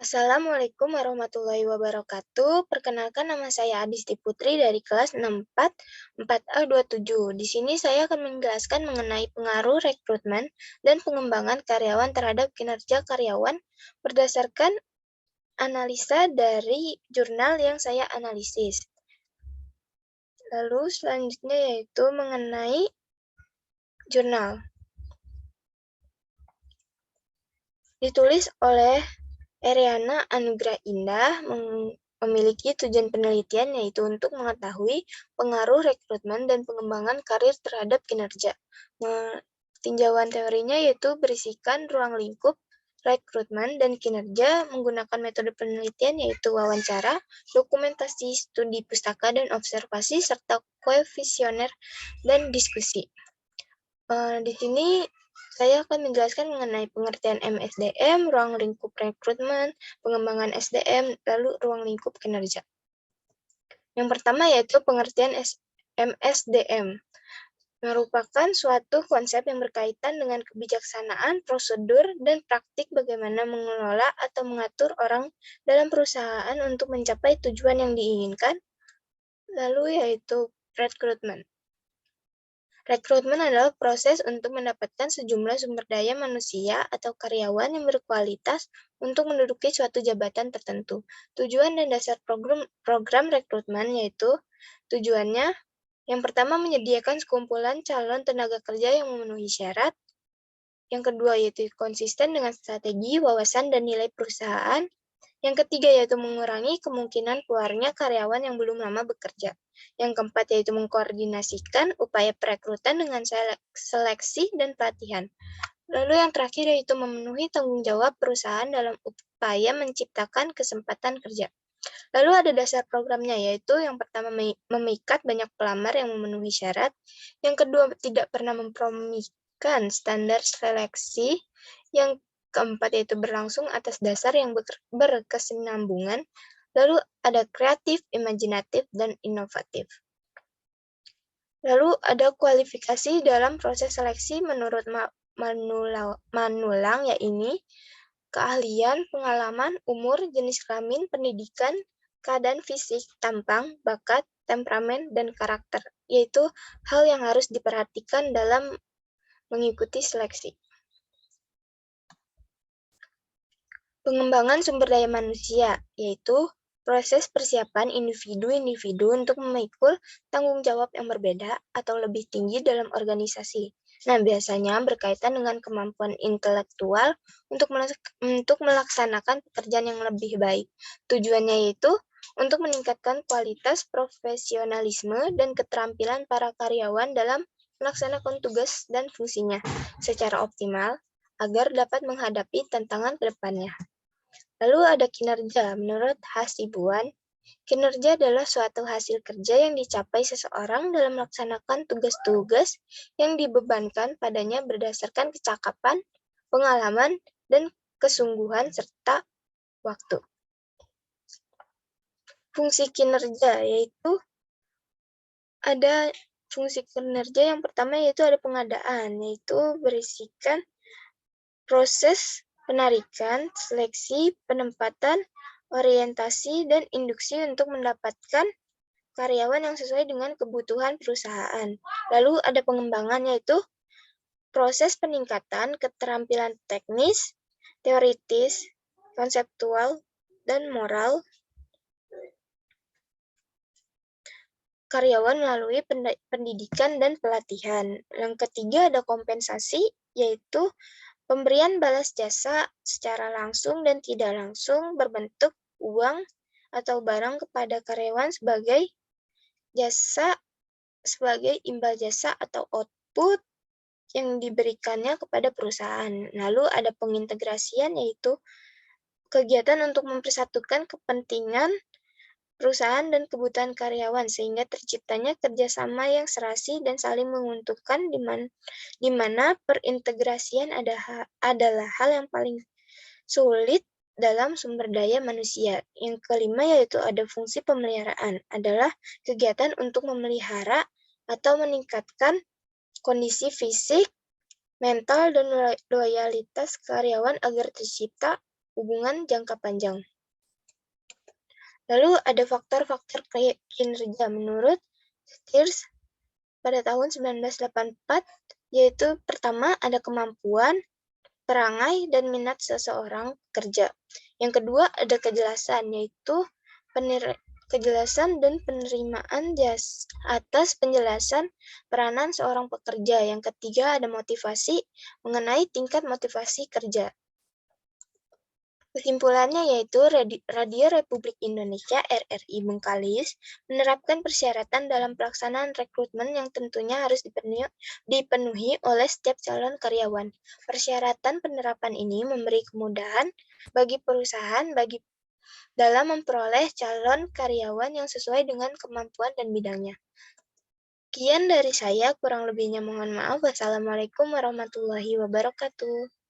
Assalamualaikum warahmatullahi wabarakatuh. Perkenalkan, nama saya Adisti Putri dari kelas 64 4A27. Di sini saya akan menjelaskan mengenai pengaruh rekrutmen dan pengembangan karyawan terhadap kinerja karyawan berdasarkan analisa dari jurnal yang saya analisis. Lalu selanjutnya yaitu mengenai jurnal. Ditulis oleh Eriana Anugrah Indah, memiliki tujuan penelitian yaitu untuk mengetahui pengaruh rekrutmen dan pengembangan karir terhadap kinerja. Tinjauan teorinya yaitu berisikan ruang lingkup rekrutmen dan kinerja menggunakan metode penelitian yaitu wawancara, dokumentasi, studi pustaka dan observasi, serta kuesioner dan diskusi. Di sini saya akan menjelaskan mengenai pengertian MSDM, ruang lingkup rekrutmen, pengembangan SDM, lalu ruang lingkup kinerja. Yang pertama yaitu pengertian MSDM, merupakan suatu konsep yang berkaitan dengan kebijaksanaan, prosedur, dan praktik bagaimana mengelola atau mengatur orang dalam perusahaan untuk mencapai tujuan yang diinginkan. Lalu yaitu rekrutmen. Rekrutmen adalah proses untuk mendapatkan sejumlah sumber daya manusia atau karyawan yang berkualitas untuk menduduki suatu jabatan tertentu. Tujuan dan dasar program rekrutmen yaitu tujuannya yang pertama menyediakan sekumpulan calon tenaga kerja yang memenuhi syarat. Yang kedua yaitu konsisten dengan strategi, wawasan, dan nilai perusahaan. Yang ketiga yaitu mengurangi kemungkinan keluarnya karyawan yang belum lama bekerja. Yang keempat yaitu mengkoordinasikan upaya perekrutan dengan seleksi dan pelatihan. Lalu yang terakhir yaitu memenuhi tanggung jawab perusahaan dalam upaya menciptakan kesempatan kerja. Lalu ada dasar programnya yaitu yang pertama memikat banyak pelamar yang memenuhi syarat. Yang kedua tidak pernah mempromikan standar seleksi. Yang keempat yaitu berlangsung atas dasar yang berkesinambungan. Lalu ada kreatif, imajinatif, dan inovatif. Lalu ada kualifikasi dalam proses seleksi menurut Manulang, yaitu keahlian, pengalaman, umur, jenis kelamin, pendidikan, keadaan fisik, tampang, bakat, temperamen, dan karakter, yaitu hal yang harus diperhatikan dalam mengikuti seleksi. Pengembangan sumber daya manusia, yaitu proses persiapan individu-individu untuk memikul tanggung jawab yang berbeda atau lebih tinggi dalam organisasi. Nah, biasanya berkaitan dengan kemampuan intelektual untuk melaksanakan pekerjaan yang lebih baik. Tujuannya yaitu untuk meningkatkan kualitas profesionalisme dan keterampilan para karyawan dalam melaksanakan tugas dan fungsinya secara optimal agar dapat menghadapi tantangan ke depannya. Lalu ada kinerja. Menurut Hasibuan, kinerja adalah suatu hasil kerja yang dicapai seseorang dalam melaksanakan tugas-tugas yang dibebankan padanya berdasarkan kecakapan, pengalaman, dan kesungguhan serta waktu. Fungsi kinerja yaitu ada fungsi kinerja yang pertama yaitu ada pengadaan, yaitu berisikan proses penarikan, seleksi, penempatan, orientasi, dan induksi untuk mendapatkan karyawan yang sesuai dengan kebutuhan perusahaan. Lalu ada pengembangan yaitu proses peningkatan keterampilan teknis, teoritis, konseptual, dan moral karyawan melalui pendidikan dan pelatihan. Yang ketiga ada kompensasi yaitu pemberian balas jasa secara langsung dan tidak langsung berbentuk uang atau barang kepada karyawan sebagai imbal jasa atau output yang diberikannya kepada perusahaan. Lalu ada pengintegrasian yaitu kegiatan untuk mempersatukan kepentingan perusahaan dan kebutuhan karyawan sehingga terciptanya kerjasama yang serasi dan saling menguntungkan di mana perintegrasian adalah hal yang paling sulit dalam sumber daya manusia. Yang kelima yaitu ada fungsi pemeliharaan, adalah kegiatan untuk memelihara atau meningkatkan kondisi fisik, mental, dan loyalitas karyawan agar tercipta hubungan jangka panjang. Lalu ada faktor-faktor kinerja menurut Stiers pada tahun 1984, yaitu pertama ada kemampuan, perangai, dan minat seseorang kerja. Yang kedua ada kejelasan, yaitu kejelasan dan penerimaan atas penjelasan peranan seorang pekerja. Yang ketiga ada motivasi, mengenai tingkat motivasi kerja. Kesimpulannya yaitu Radio Republik Indonesia RRI Bengkalis menerapkan persyaratan dalam pelaksanaan rekrutmen yang tentunya harus dipenuhi oleh setiap calon karyawan. Persyaratan penerapan ini memberi kemudahan bagi perusahaan dalam memperoleh calon karyawan yang sesuai dengan kemampuan dan bidangnya. Sekian dari saya, kurang lebihnya mohon maaf. Wassalamualaikum warahmatullahi wabarakatuh.